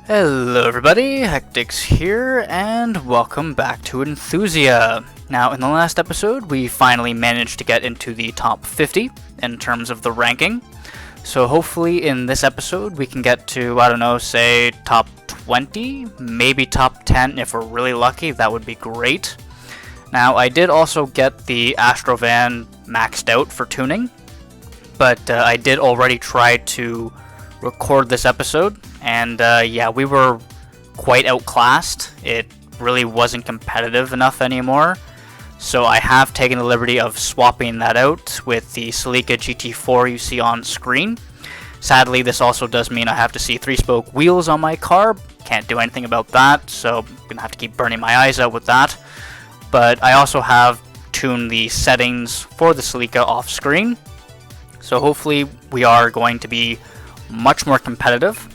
Hello everybody, HectiX here, and welcome back to Enthusia. Now, in the last episode, we finally managed to get into the top 50 in terms of the ranking. So hopefully in this episode we can get to, I don't know, say top 20, maybe top 10 if we're really lucky. That would be great. Now, I did also get the Astrovan maxed out for tuning, but I did already try to record this episode, and yeah, we were quite outclassed. It really wasn't competitive enough anymore, so I have taken the liberty of swapping that out with the Celica GT4 you see on screen. Sadly, this also does mean I have to see 3-spoke wheels on my car. Can't do anything about that, so I'm gonna have to keep burning my eyes out with that. But I also have tuned the settings for the Celica off screen, so hopefully we are going to be much more competitive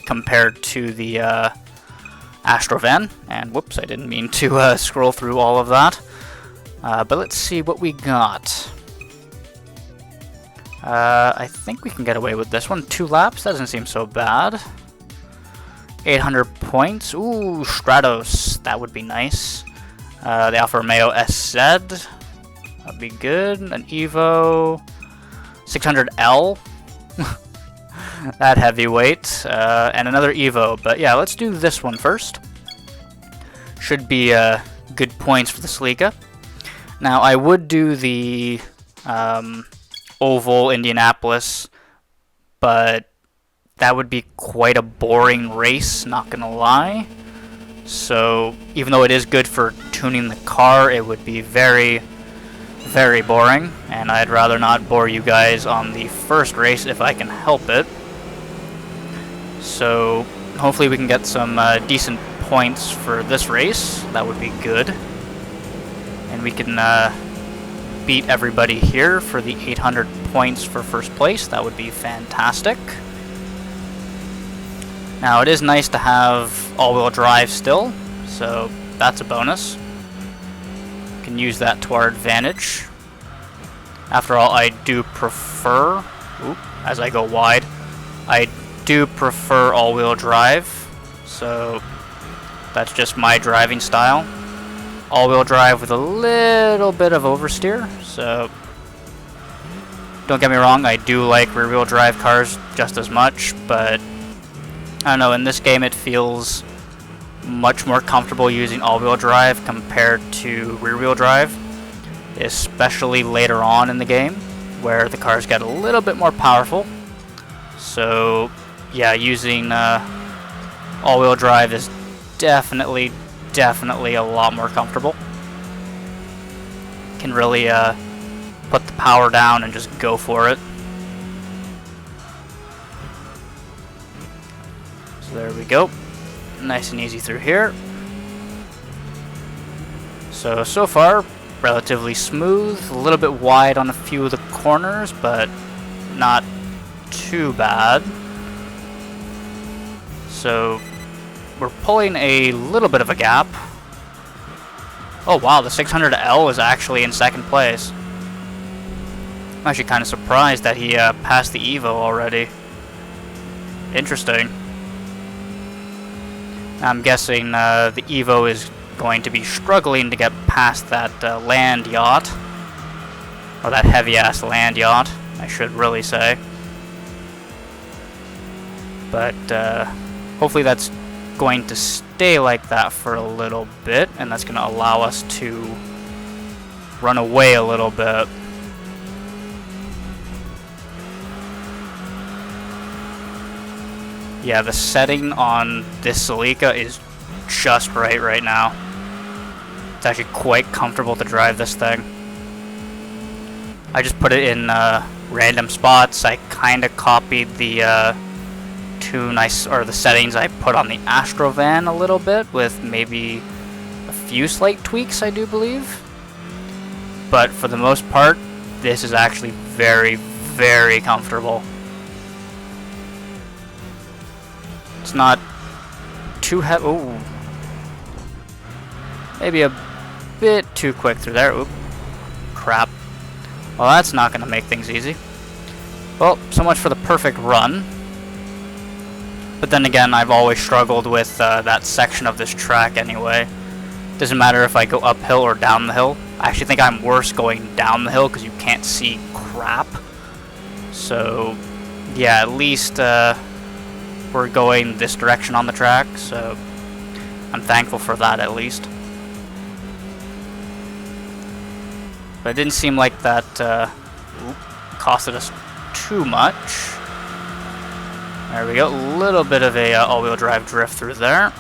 compared to the Astrovan. And whoops, I didn't mean to scroll through all of that. But let's see what we got. I think we can get away with this one. 2 laps, doesn't seem so bad. 800 points. Ooh, Stratos, that would be nice. The Alfa Romeo SZ, that'd be good. An Evo 600L. That heavyweight, and another Evo, but yeah, let's do this one first. Should be good points for the Celica. Now, I would do the Oval Indianapolis, but that would be quite a boring race, not gonna lie. So, even though it is good for tuning the car, it would be very, very boring, and I'd rather not bore you guys on the first race if I can help it. So hopefully we can get some decent points for this race. That would be good. And we can beat everybody here for the 800 points for first place. That would be fantastic. Now, it is nice to have all-wheel drive still, so that's a bonus. We can use that to our advantage. After all, I do prefer, as I go wide, I do prefer all-wheel drive, so that's just my driving style. All-wheel drive with a little bit of oversteer, so don't get me wrong, I do like rear-wheel drive cars just as much, but I don't know, in this game it feels much more comfortable using all-wheel drive compared to rear-wheel drive, especially later on in the game, where the cars get a little bit more powerful. So yeah, using all-wheel drive is definitely a lot more comfortable. Can really put the power down and just go for it. So there we go. Nice and easy through here. So far, relatively smooth. A little bit wide on a few of the corners, but not too bad. So we're pulling a little bit of a gap. Oh wow, the 600L is actually in second place. I'm actually kind of surprised that he passed the Evo already. Interesting. I'm guessing the Evo is going to be struggling to get past that land yacht. Or that heavy-ass land yacht, I should really say. But hopefully that's going to stay like that for a little bit, and that's going to allow us to run away a little bit. Yeah, the setting on this Celica is just right now. It's actually quite comfortable to drive this thing. I just put it in random spots. I kind of copied the the settings I put on the Astrovan a little bit, with maybe a few slight tweaks, I do believe. But for the most part, this is actually very, very comfortable. It's not too heavy. Ooh. Maybe a bit too quick through there. Oop. Crap. Well, that's not going to make things easy. Well, so much for the perfect run. But then again, I've always struggled with that section of this track anyway. Doesn't matter if I go uphill or down the hill. I actually think I'm worse going down the hill because you can't see crap. So, yeah, at least we're going this direction on the track, so I'm thankful for that at least. But it didn't seem like that costed us too much. There we go, a little bit of a all-wheel drive drift through there.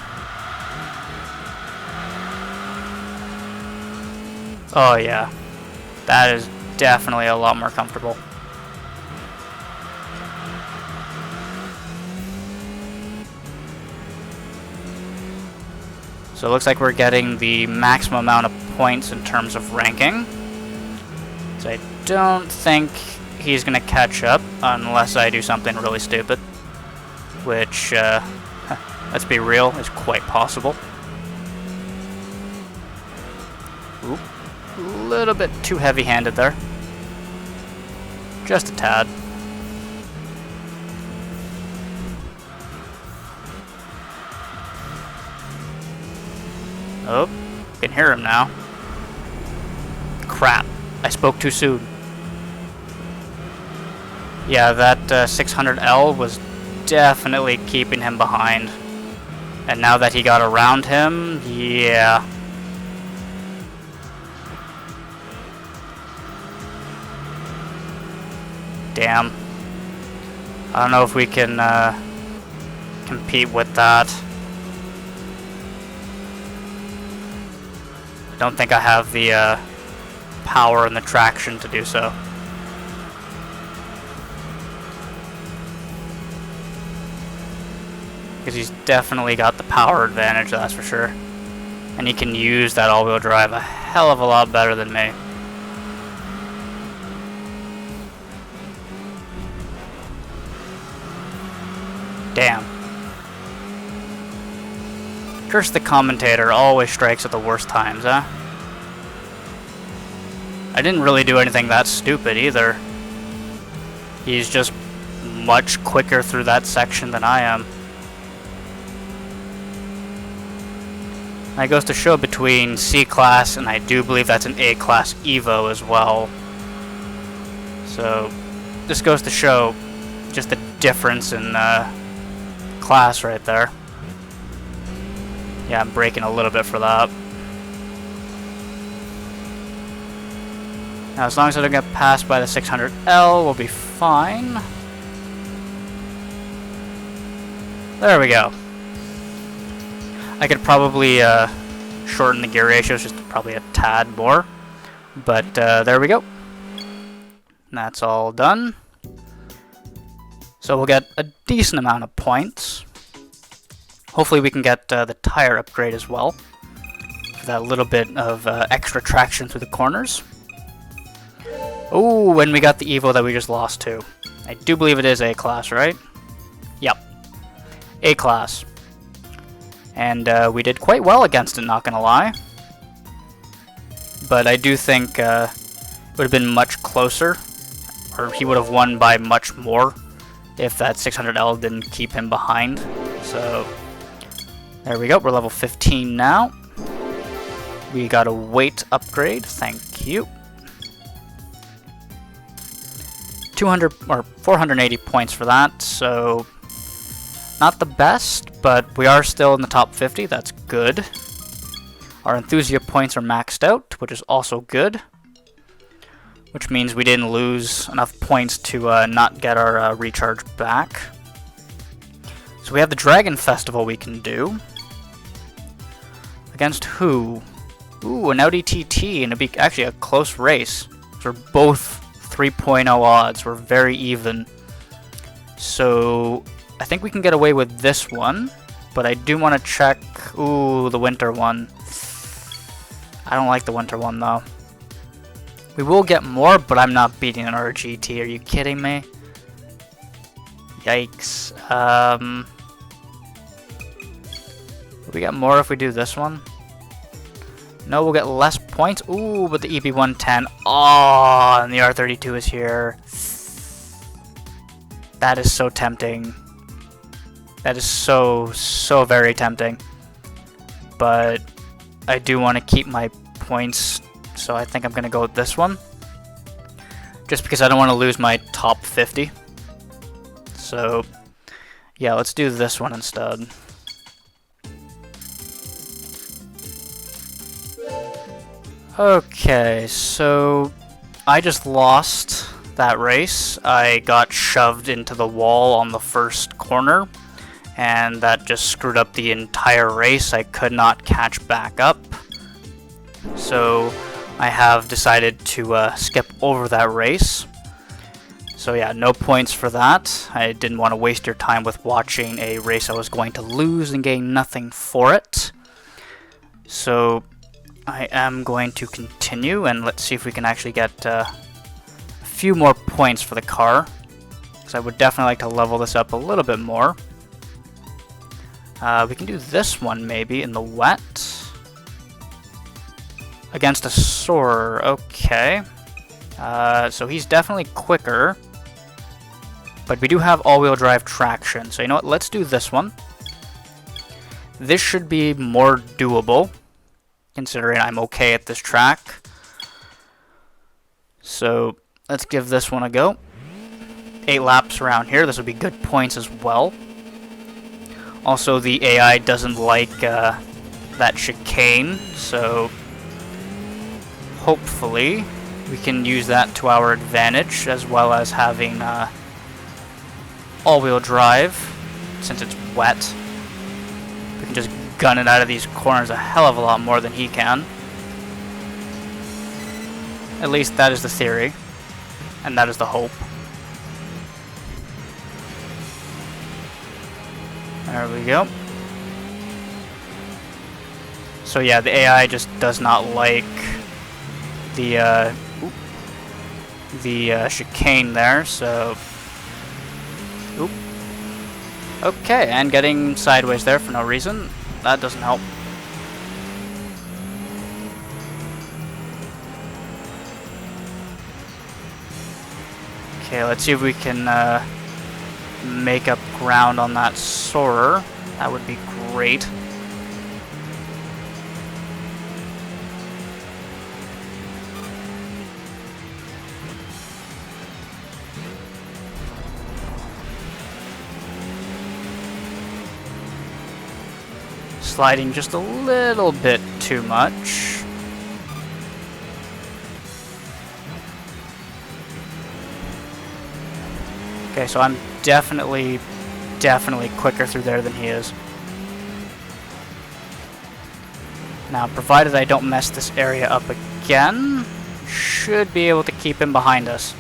Oh yeah, that is definitely a lot more comfortable. So it looks like we're getting the maximum amount of points in terms of ranking. So I don't think he's going to catch up unless I do something really stupid. Which, let's be real, is quite possible. Oop, a little bit too heavy-handed there. Just a tad. Oh, can hear him now. Crap, I spoke too soon. Yeah, that 600L was definitely keeping him behind. And now that he got around him, yeah. Damn. I don't know if we can compete with that. I don't think I have the power and the traction to do so. Because he's definitely got the power advantage, that's for sure. And he can use that all-wheel drive a hell of a lot better than me. Damn. Curse the commentator always strikes at the worst times, huh? I didn't really do anything that stupid either. He's just much quicker through that section than I am. That goes to show between C-Class and I do believe that's an A-Class Evo as well. So, this goes to show just the difference in class right there. Yeah, I'm braking a little bit for that. Now, as long as I don't get passed by the 600L, we'll be fine. There we go. I could probably shorten the gear ratios just probably a tad more. But there we go. That's all done. So we'll get a decent amount of points. Hopefully we can get the tire upgrade as well. For that little bit of extra traction through the corners. Oh, and we got the Evo that we just lost to. I do believe it is A-Class, right? Yep. A-Class. And we did quite well against it, not gonna lie. But I do think it would have been much closer. Or he would have won by much more if that 600L didn't keep him behind. So, there we go. We're level 15 now. We got a weight upgrade. Thank you. 200 or 480 points for that. So, not the best, but we are still in the top 50. That's good. Our Enthusia points are maxed out, which is also good. Which means we didn't lose enough points to not get our recharge back. So we have the Dragon Festival we can do. Against who? Ooh, an Audi TT, and it'd be actually a close race. We're both 3.0 odds. We're very even. So I think we can get away with this one, but I do want to check. Ooh, the winter one. I don't like the winter one though. We will get more, but I'm not beating an RGT. Are you kidding me? Yikes. Will we get more if we do this one? No, we'll get less points. Ooh, but the EB110. Oh, and the R32 is here. That is so tempting. That is so very tempting. But I do want to keep my points, so I think I'm going to go with this one. Just because I don't want to lose my top 50. So, yeah, let's do this one instead. Okay, so I just lost that race. I got shoved into the wall on the first corner, and that just screwed up the entire race. I could not catch back up. So I have decided to skip over that race. So yeah, no points for that. I didn't want to waste your time with watching a race I was going to lose and getting nothing for it. So I am going to continue, and let's see if we can actually get a few more points for the car, because I would definitely like to level this up a little bit more. We can do this one maybe in the wet. Against a soarer, okay. So he's definitely quicker, but we do have all-wheel drive traction. So you know what, let's do this one. This should be more doable, considering I'm okay at this track. So let's give this one a go. 8 laps around here, this would be good points as well. Also, the AI doesn't like that chicane, so hopefully we can use that to our advantage, as well as having all-wheel drive, since it's wet. We can just gun it out of these corners a hell of a lot more than he can. At least that is the theory, and that is the hope. There we go. So yeah, the AI just does not like the chicane there, so... Oop. Okay, and getting sideways there for no reason. That doesn't help. Okay, let's see if we can make up ground on that soarer. That would be great. Sliding just a little bit too much. Okay, so I'm definitely quicker through there than he is. Now, provided I don't mess this area up again, should be able to keep him behind us.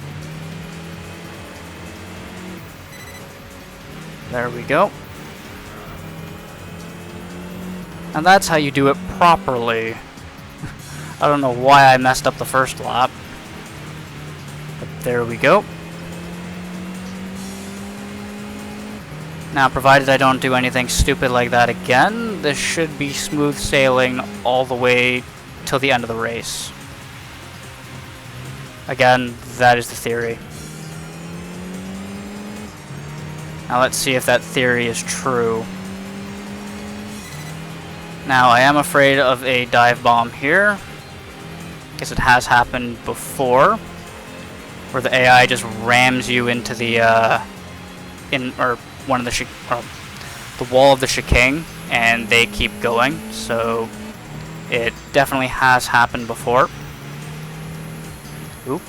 There we go. And that's how you do it properly. I don't know why I messed up the first lap. But there we go. Now, provided I don't do anything stupid like that again, this should be smooth sailing all the way till the end of the race. Again, that is the theory. Now let's see if that theory is true. Now, I am afraid of a dive bomb here, because it has happened before, where the AI just rams you into the the wall of the chicane, and they keep going. So it definitely has happened before. Oop.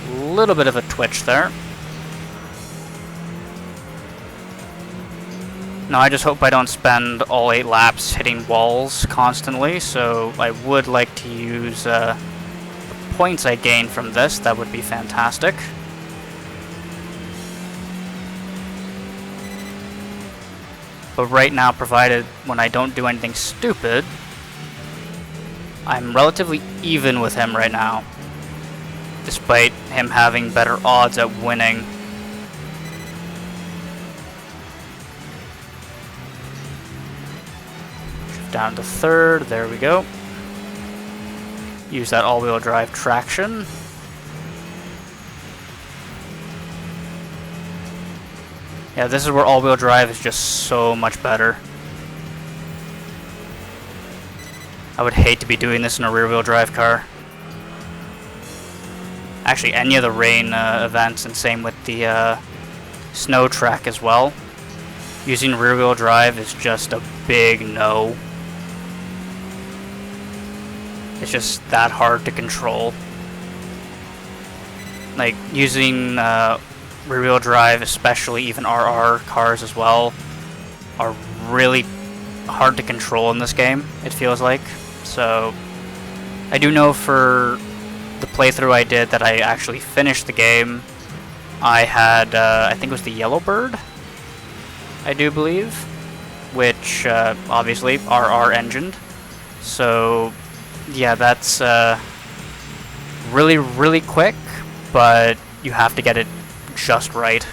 A little bit of a twitch there. Now, I just hope I don't spend all 8 laps hitting walls constantly, so I would like to use the points I gain from this. That would be fantastic. But right now, provided when I don't do anything stupid, I'm relatively even with him right now, despite him having better odds at winning. Down to third, there we go. Use that all-wheel drive traction. Yeah, this is where all-wheel drive is just so much better. I would hate to be doing this in a rear-wheel drive car. Actually, any of the rain events, and same with the snow track as well. Using rear-wheel drive is just a big no. It's just that hard to control. Like, using rear-wheel drive, especially even RR cars as well, are really hard to control in this game, it feels like. So, I do know for the playthrough I did that I actually finished the game, I had, I think it was the Yellowbird, I do believe, which, obviously, RR engined. So, yeah, that's, really, really quick, but you have to get it just right.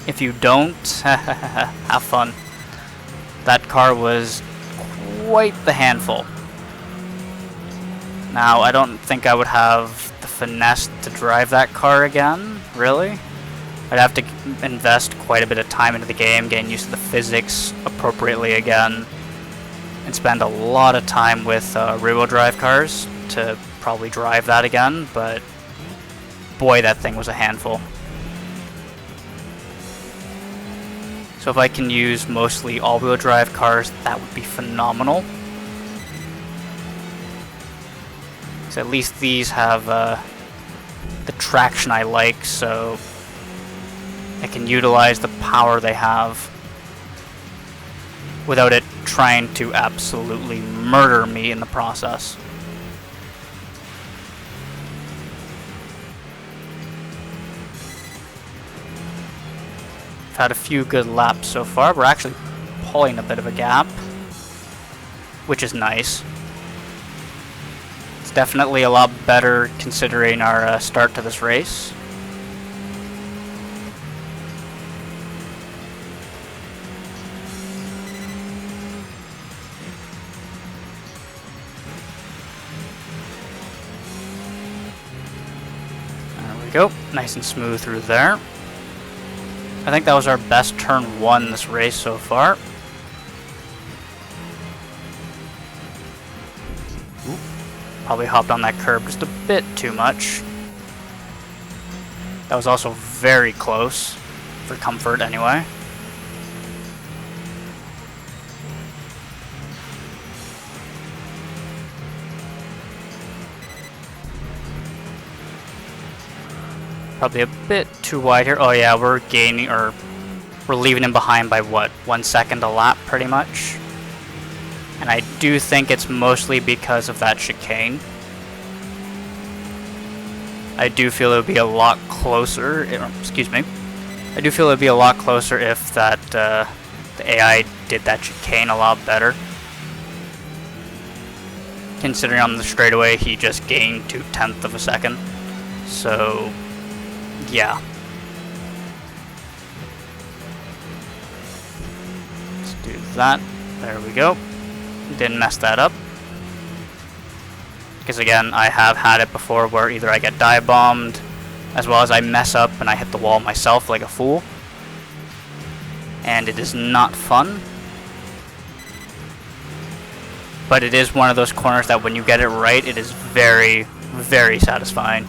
If you don't, have fun. That car was quite the handful. Now, I don't think I would have the finesse to drive that car again, really. I'd have to invest quite a bit of time into the game, getting used to the physics appropriately again, and spend a lot of time with rear-wheel drive cars to probably drive that again, but boy, that thing was a handful. So if I can use mostly all-wheel drive cars, that would be phenomenal. So at least these have the traction I like, so I can utilize the power they have without it trying to absolutely murder me in the process. I've had a few good laps so far. We're actually pulling a bit of a gap, which is nice. It's definitely a lot better considering our start to this race. There we go, nice and smooth through there. I think that was our best turn one this race so far. Probably hopped on that curb just a bit too much. That was also very close, for comfort anyway. Probably a bit too wide here. Oh yeah, we're gaining, or we're leaving him behind by what, 1 second a lap pretty much. And I do think it's mostly because of that chicane. I do feel it would be a lot closer, excuse me. I do feel it would be a lot closer if that the AI did that chicane a lot better. Considering on the straightaway he just gained 2/10 of a second. So, yeah. Let's do that. There we go. Didn't mess that up. Because again, I have had it before where either I get dive bombed, as well as I mess up and I hit the wall myself like a fool. And it is not fun. But it is one of those corners that when you get it right, it is very, very satisfying.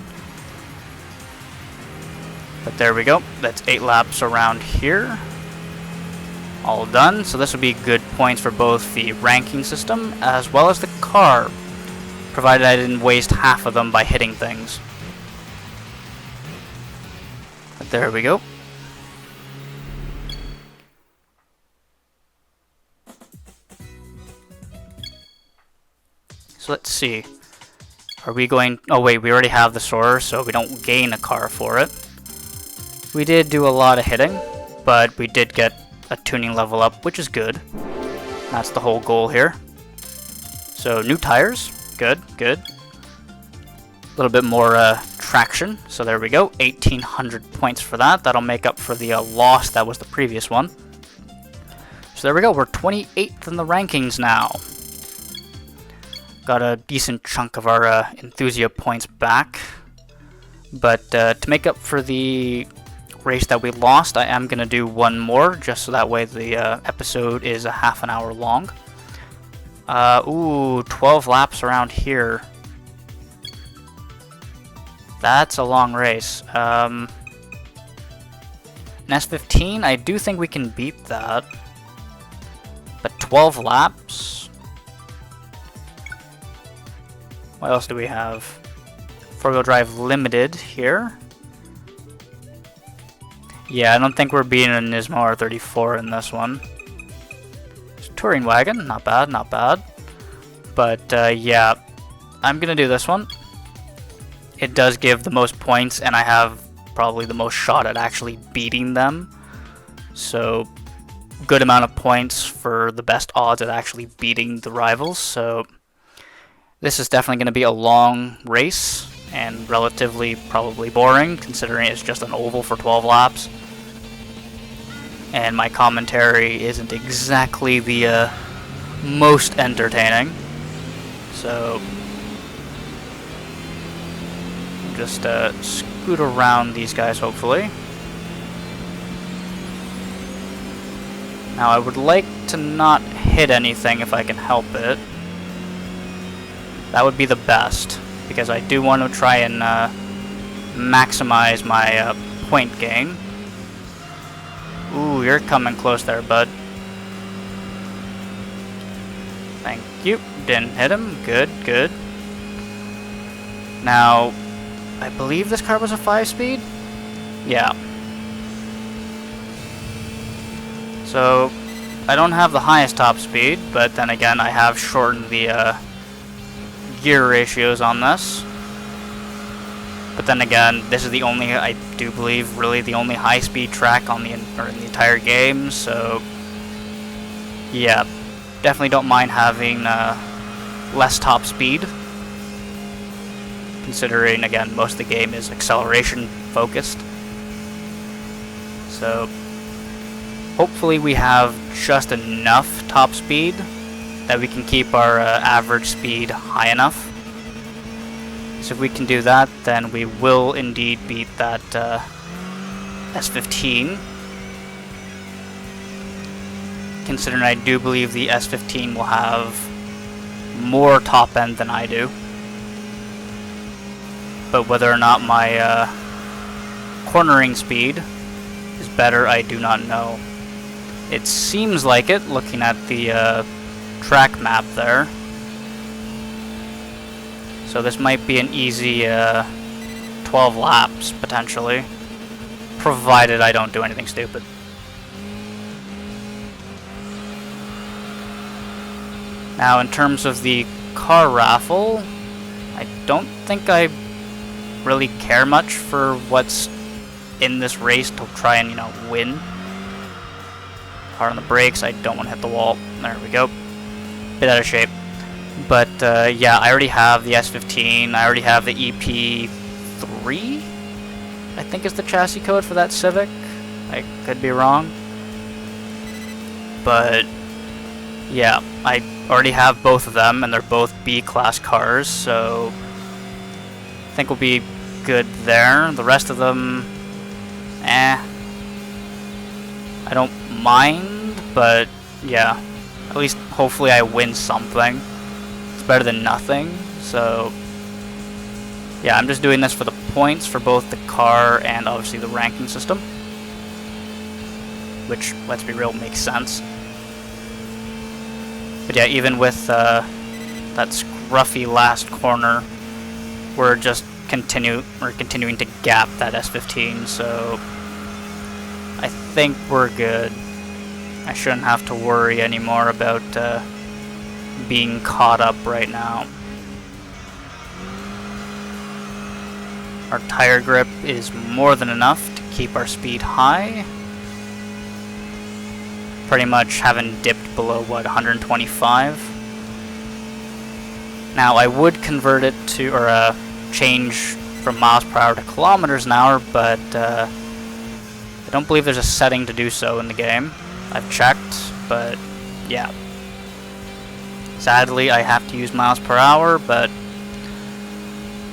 But there we go. That's 8 laps around here. All done. So this will be good points for both the ranking system as well as the car, provided I didn't waste half of them by hitting things. But there we go. So let's see. Are we going... Oh wait, we already have the Soarer, so we don't gain a car for it. We did do a lot of hitting, but we did get a tuning level up, which is good. That's the whole goal here. So new tires, good, good. A little bit more traction, so there we go. 1,800 points for that. That'll make up for the loss that was the previous one. So there we go, we're 28th in the rankings now. Got a decent chunk of our Enthusia points back. But to make up for the race that we lost, I am going to do one more, just so that way the episode is a half an hour long. Ooh, 12 laps around here. That's a long race. An S15, I do think we can beat that. But 12 laps? What else do we have? Four-wheel drive limited here. Yeah, I don't think we're beating a Nismo R34 in this one. Touring wagon, not bad, not bad. But yeah, I'm gonna do this one. It does give the most points, and I have probably the most shot at actually beating them. So, good amount of points for the best odds at actually beating the rivals. So, this is definitely going to be a long race, and relatively probably boring, considering it's just an oval for 12 laps. And my commentary isn't exactly the most entertaining. So, just scoot around these guys, hopefully. Now, I would like to not hit anything if I can help it. That would be the best, because I do want to try and maximize my point gain. Ooh, you're coming close there, bud. Thank you. Didn't hit him. Good, good. Now, I believe this car was a 5-speed? Yeah. So, I don't have the highest top speed, but then again, I have shortened the gear ratios on this. But then again, this is the only, I do believe, really the only high-speed track on in the entire game, so yeah, definitely don't mind having less top speed, considering, again, most of the game is acceleration focused. So, hopefully we have just enough top speed that we can keep our average speed high enough. So if we can do that, then we will indeed beat that S15. Considering I do believe the S15 will have more top end than I do. But whether or not my cornering speed is better, I do not know. It seems like it, looking at the track map there. So this might be an easy 12 laps, potentially. Provided I don't do anything stupid. Now, in terms of the car raffle, I don't think I really care much for what's in this race to try and, win. Hard on the brakes, I don't want to hit the wall. There we go. Bit out of shape. But, yeah, I already have the S15, I already have the EP3, I think is the chassis code for that Civic. I could be wrong. But, yeah, I already have both of them, and they're both B-class cars, so I think we'll be good there. The rest of them, I don't mind, but, yeah, at least hopefully I win something. Better than nothing, so yeah, I'm just doing this for the points for both the car and obviously the ranking system, which, let's be real, makes sense. But yeah, even with that scruffy last corner, we're just continuing to gap that S15, so I think we're good. I shouldn't have to worry anymore about being caught up right now. Our tire grip is more than enough to keep our speed high. Pretty much haven't dipped below, what, 125? Now, I would convert it to, or change from miles per hour to kilometers an hour, but I don't believe there's a setting to do so in the game. I've checked, but yeah. Sadly, I have to use miles per hour, but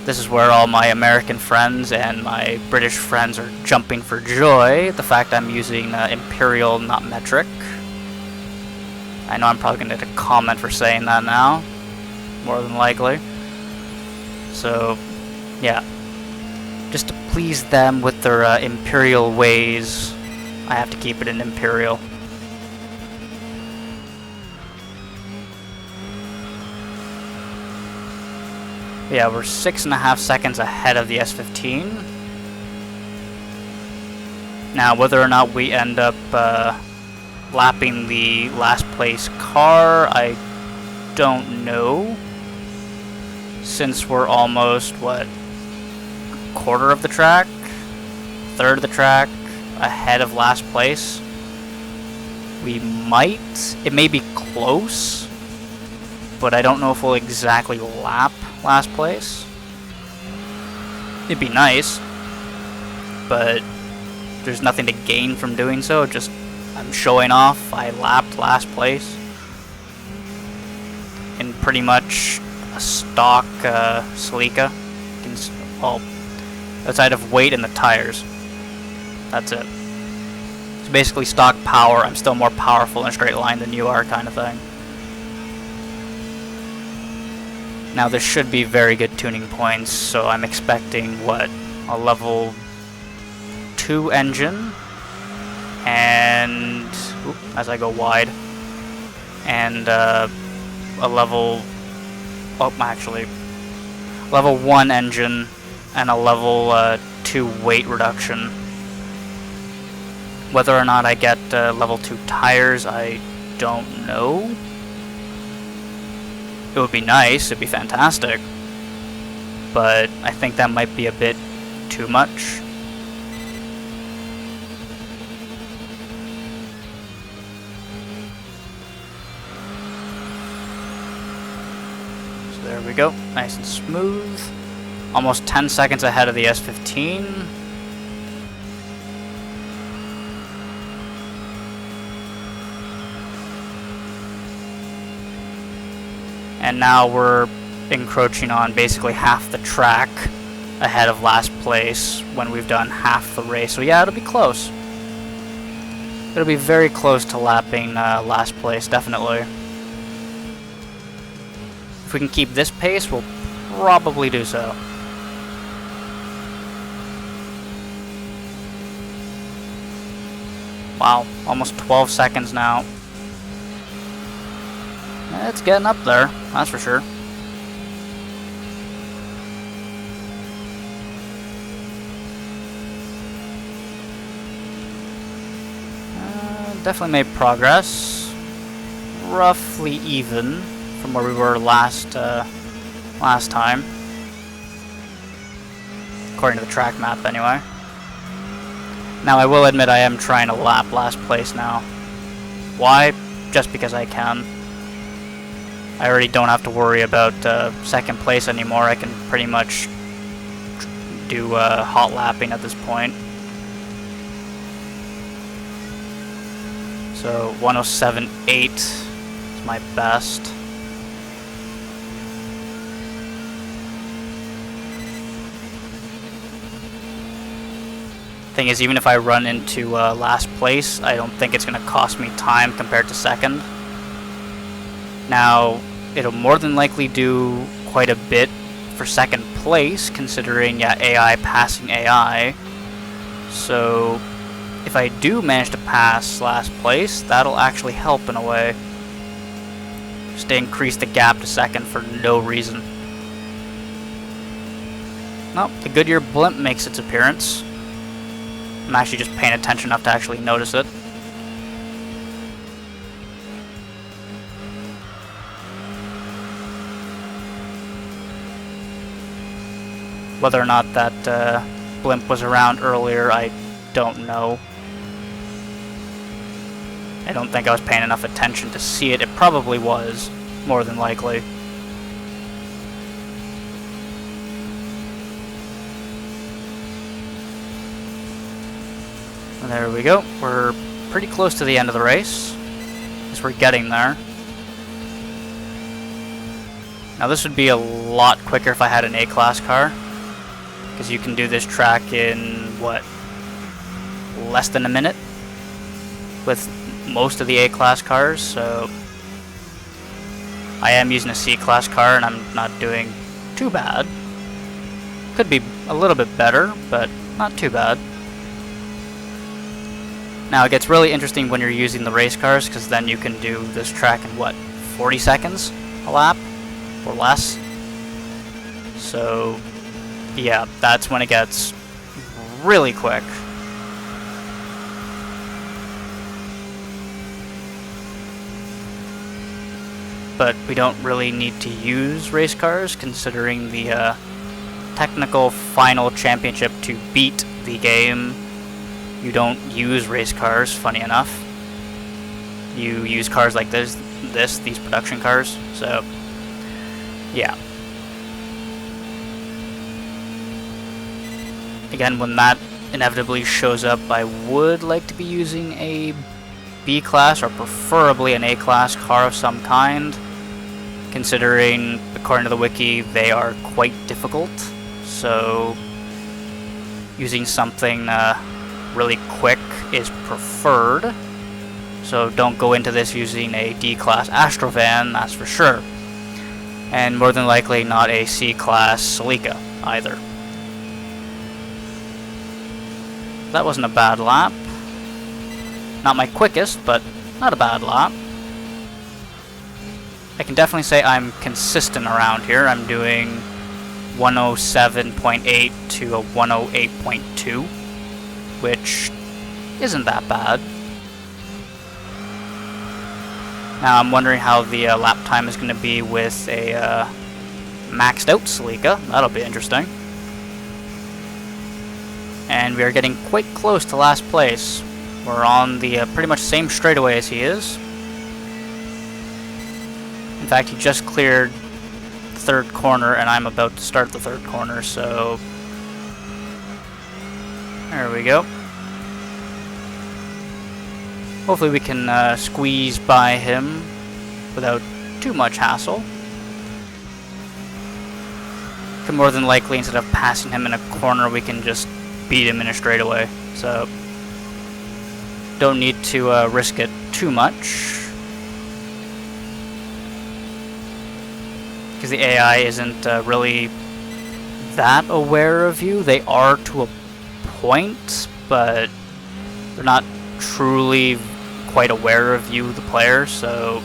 This is where all my American friends and my British friends are jumping for joy. The fact I'm using Imperial, not metric. I know I'm probably going to get a comment for saying that now, more than likely. So, yeah. Just to please them with their Imperial ways, I have to keep it in Imperial. Yeah, we're 6.5 seconds ahead of the S15. Now, whether or not we end up lapping the last place car, I don't know. Since we're almost, what, quarter of the track? Third of the track ahead of last place. We might. It may be close, but I don't know if we'll exactly lap last place. It'd be nice, but there's nothing to gain from doing so. Just I'm showing off. I lapped last place in pretty much a stock Celica. Well, outside of weight and the tires. That's it. It's basically stock power. I'm still more powerful in a straight line than you are, kind of thing. Now this should be very good tuning points, so I'm expecting, what, a level 2 engine, and, as I go wide, and a level, actually, level 1 engine, and a level 2 weight reduction. Whether or not I get level 2 tires, I don't know. It would be nice, it'd be fantastic, but I think that might be a bit too much. So there we go, nice and smooth. Almost 10 seconds ahead of the S15. And now we're encroaching on basically half the track ahead of last place when we've done half the race. So yeah, it'll be close. It'll be very close to lapping last place, definitely. If we can keep this pace, we'll probably do so. Wow, almost 12 seconds now. It's getting up there, that's for sure. Definitely made progress. Roughly even from where we were last time. According to the track map, anyway. Now, I will admit I am trying to lap last place now. Why? Just because I can. I already don't have to worry about second place anymore. I can pretty much do hot lapping at this point. So 107.8 is my best. Thing is, even if I run into last place, I don't think it's going to cost me time compared to second. Now, it'll more than likely do quite a bit for second place, considering, yeah, AI passing AI. So, if I do manage to pass last place, that'll actually help in a way. Just to increase the gap to second for no reason. Nope, the Goodyear blimp makes its appearance. I'm actually just paying attention enough to actually notice it. Whether or not that blimp was around earlier, I don't know. I don't think I was paying enough attention to see it. It probably was, more than likely. And there we go. We're pretty close to the end of the race, as we're getting there. Now this would be a lot quicker if I had an A-class car, because you can do this track in, what, less than a minute with most of the A-class cars, so I am using a C-class car and I'm not doing too bad. Could be a little bit better, but not too bad. Now it gets really interesting when you're using the race cars, because then you can do this track in, what, 40 seconds a lap or less. So yeah, that's when it gets really quick. But we don't really need to use race cars, considering the technical final championship to beat the game. You don't use race cars, funny enough. You use cars like these production cars, so yeah. Again, when that inevitably shows up, I would like to be using a B-class or preferably an A-class car of some kind, considering, according to the wiki, they are quite difficult, so using something really quick is preferred. So don't go into this using a D-class Astrovan, that's for sure. And more than likely not a C-class Celica either. That wasn't a bad lap. Not my quickest, but not a bad lap. I can definitely say I'm consistent around here. I'm doing 107.8 to a 108.2, which isn't that bad. Now I'm wondering how the lap time is going to be with a maxed out Celica. That'll be interesting. And we are getting quite close to last place. We're on the pretty much same straightaway as he is. In fact, he just cleared the third corner, and I'm about to start the third corner, so there we go. Hopefully we can squeeze by him without too much hassle. Could more than likely, instead of passing him in a corner, we can just beat him in a straightaway, so don't need to risk it too much, because the AI isn't really that aware of you. They are to a point, but they're not truly quite aware of you, the player, so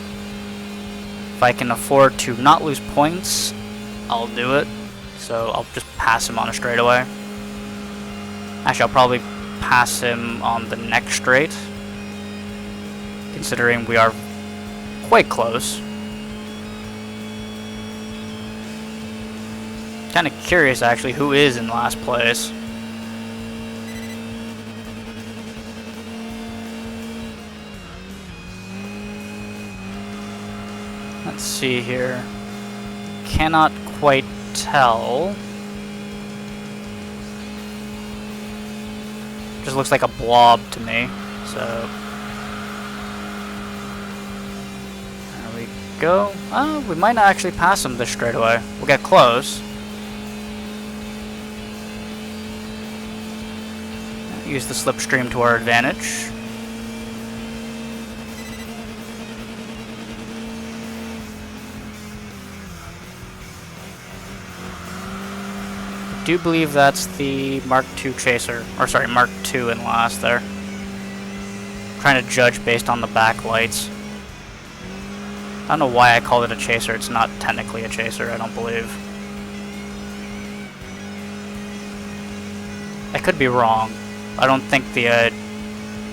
if I can afford to not lose points, I'll do it. So I'll just pass him on a straightaway. Actually, I'll probably pass him on the next straight, considering we are quite close. Kind of curious, actually, who is in last place. Let's see here. Cannot quite tell. Just looks like a blob to me, so there we go. Oh, we might not actually pass him this straightaway. We'll get close. Use the slipstream to our advantage. I do believe that's the Mark II chaser, or sorry, Mark II in last there. Trying to judge based on the backlights. I don't know why I called it a chaser. It's not technically a chaser, I don't believe. I could be wrong. I don't think the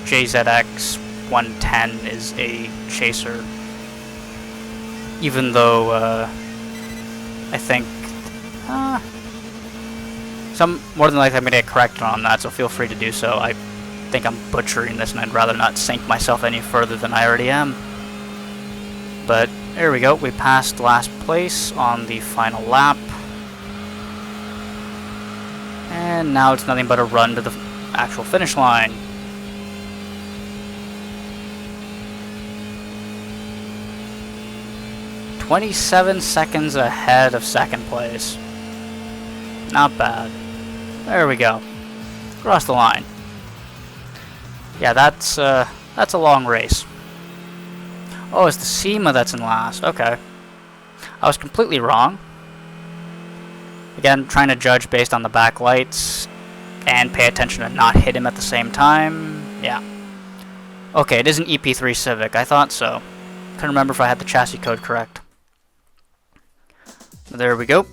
JZX 110 is a chaser. Even though I think more than likely I'm going to get corrected on that, so feel free to do so. I think I'm butchering this, and I'd rather not sink myself any further than I already am. But there we go, we passed last place on the final lap. And now it's nothing but a run to the actual finish line. 27 seconds ahead of second place. Not bad. There we go. Across the line. Yeah, that's a long race. Oh, it's the SEMA that's in last. Okay. I was completely wrong. Again, trying to judge based on the backlights and pay attention to not hit him at the same time. Yeah. Okay, it is an EP3 Civic. I thought so. Couldn't remember if I had the chassis code correct. There we go.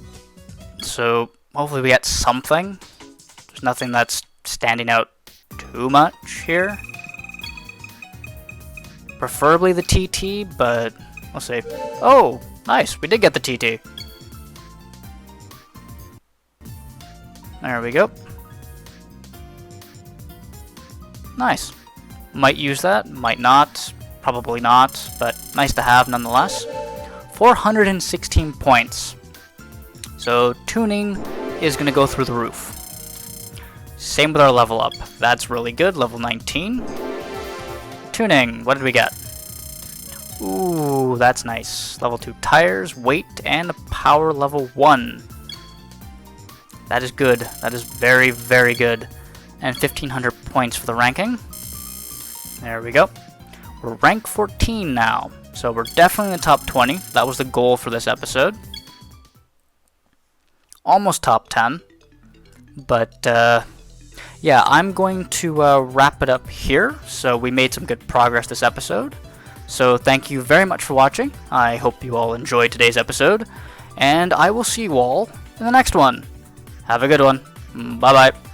So, hopefully we get something. There's nothing that's standing out too much here. Preferably the TT, but we'll see. Oh, nice. We did get the TT. There we go. Nice. Might use that, might not, probably not, but nice to have nonetheless. 416 points. So tuning is going to go through the roof. Same with our level up. That's really good. Level 19. Tuning. What did we get? Ooh, that's nice. Level 2 tires, weight, and power level 1. That is good. That is very, very good. And 1,500 points for the ranking. There we go. We're rank 14 now. So we're definitely in the top 20. That was the goal for this episode. Almost top 10. But, yeah, I'm going to wrap it up here. So we made some good progress this episode. So thank you very much for watching. I hope you all enjoyed today's episode. And I will see you all in the next one. Have a good one. Bye-bye.